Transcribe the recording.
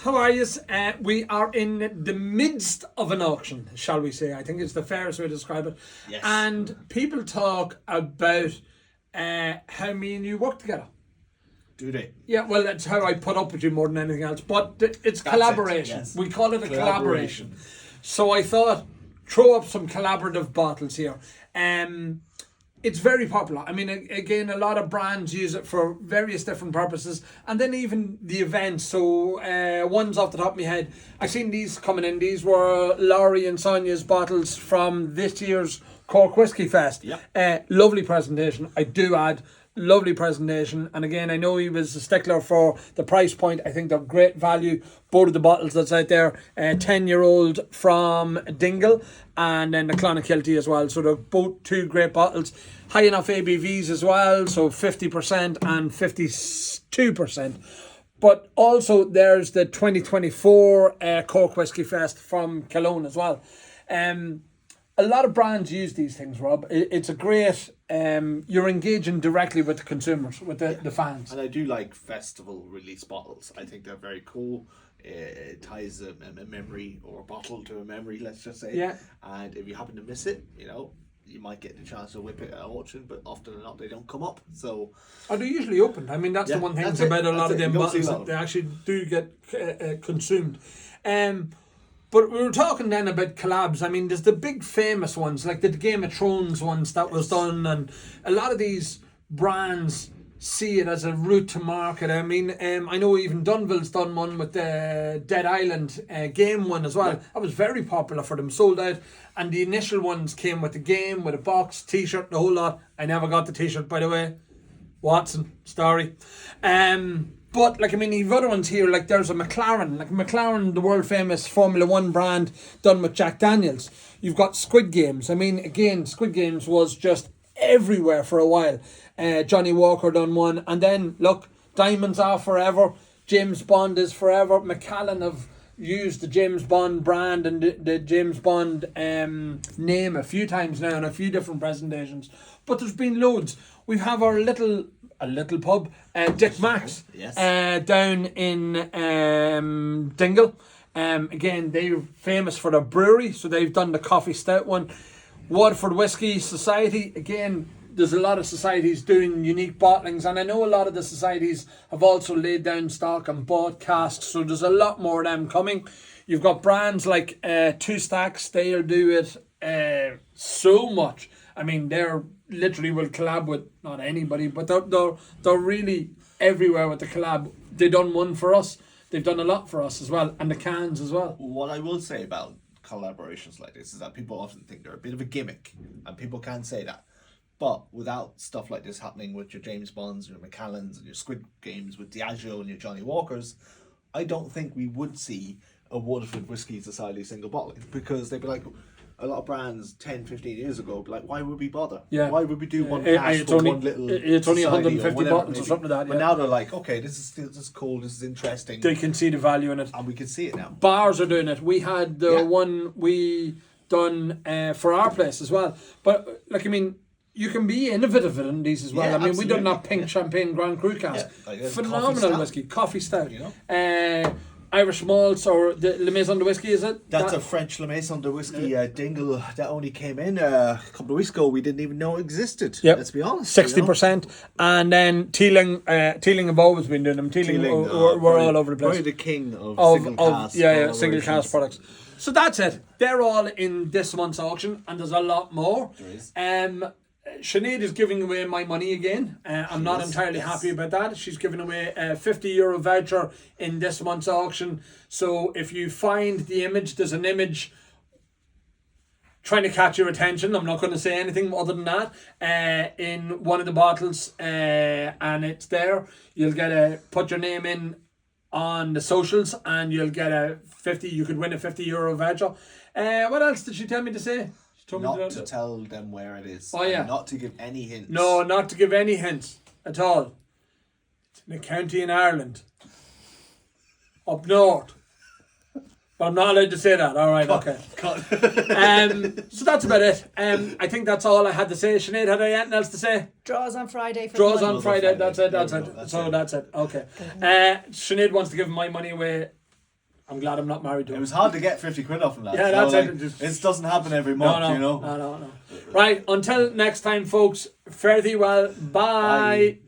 how are you? We are in the midst of an auction, shall we say. I think it's the fairest way to describe it. Yes. And people talk about how me and you work together. Do they? Yeah, well, that's how I put up with you more than anything else. But it's collaboration. Yes. We call it a collaboration. So I thought, throw up some collaborative bottles here. It's very popular. I mean, again, a lot of brands use it for various different purposes. And then even the events. So ones off the top of my head, I seen these coming in. These were Laurie and Sonia's bottles from this year's Cork Whiskey Fest. Yep. Lovely presentation, I do add. Lovely presentation, and again, I know he was a stickler for the price point. I think they're great value. Both of the bottles that's out there, 10-year-old from Dingle, and then the Clonakilty as well. So they're both two great bottles. High enough ABVs as well, so 50% and 52%. But also there's the 2024 Cork Whiskey Fest from Cologne as well. A lot of brands use these things, Rob. It's a great... you're engaging directly with the consumers, with the fans. And I do like festival release bottles. I think they're very cool. It ties a memory or a bottle to a memory, let's just say. Yeah. And if you happen to miss it, you might get the chance to whip it at auction, but often or not they don't come up. So they're usually opened. I mean, that's the one thing about a lot of them bottles that they actually do get consumed. But we were talking then about collabs. I mean, there's the big famous ones, like the Game of Thrones ones that was done, and a lot of these brands see it as a route to market. I mean, I know even Dunville's done one with the Dead Island game one as well. That was very popular for them, sold out. And the initial ones came with the game, with a box, t-shirt, the whole lot. I never got the t-shirt, by the way. Watson, story. But, like, I mean, you've other ones here, like there's a McLaren. Like McLaren, the world famous Formula 1 brand done with Jack Daniels. You've got Squid Games. I mean, again, Squid Games was just everywhere for a while. Johnny Walker done one. And then, look, Diamonds are forever. James Bond is forever. Macallan have used the James Bond brand and the James Bond name a few times now in a few different presentations. But there's been loads. We have our little pub, Dick Max, down in Dingle. Again, they're famous for their brewery, so they've done the coffee stout one. Waterford Whisky Society, again, there's a lot of societies doing unique bottlings, and I know a lot of the societies have also laid down stock and bought casks, so there's a lot more of them coming. You've got brands like Two Stacks, they'll do it so much. I mean, they're literally will collab with not anybody, but they're really everywhere with the collab. They done one for us. They've done a lot for us as well, and the cans as well. What I will say about collaborations like this is that people often think they're a bit of a gimmick, and people can say that. But without stuff like this happening with your James Bonds, your Macallans, and your Squid Games with Diageo and your Johnny Walkers, I don't think we would see a Waterford Whisky Society single bottle, because they'd be like, a lot of brands 10, 15 years ago would be like, why would we bother? Yeah. Why would we do one cash for one little It's only 150 or bottles or something like that. But now they're like, okay, this is cool, this is interesting. They can see the value in it. And we can see it now. Bars are doing it. We had the one we done for our place as well. But, like, I mean, you can be innovative in these as well. Yeah, I mean, absolutely. we done that pink champagne Grand Cru cask. Like phenomenal whiskey. Coffee stout. Irish malts or the Le Maison de Whiskey, is it? That's a French Le Maison de Whiskey Dingle that only came in a couple of weeks ago. We didn't even know it existed. Yep. Let's be honest. 60%. And then Teeling have always been doing them. Teeling we're all over the place. Probably the king of single cask. Single cask products. So that's it. They're all in this month's auction, and there's a lot more. There is. Sinead is giving away my money again. I'm not entirely happy about that. She's giving away a €50 voucher in this month's auction. So if you find the image, there's an image trying to catch your attention. I'm not going to say anything other than that. In one of the bottles, and it's there. You'll get put your name in on the socials, and you'll get you could win a €50 voucher. What else did she tell me to say? Not to tell them where it is. Oh, yeah. And not to give any hints. No, not to give any hints at all. It's in a county in Ireland. Up north. But I'm not allowed to say that. All right, okay. So that's about it. I think that's all I had to say. Sinead, had I anything else to say? Draws on Friday. Draws on Friday. That's it. Okay. Sinead wants to give my money away I'm glad I'm not married to It him. was hard to get 50 quid off him, lads. Yeah, So, that's it. It doesn't happen every month, you know. No. Right, until next time, folks, fare thee well. Bye. Bye.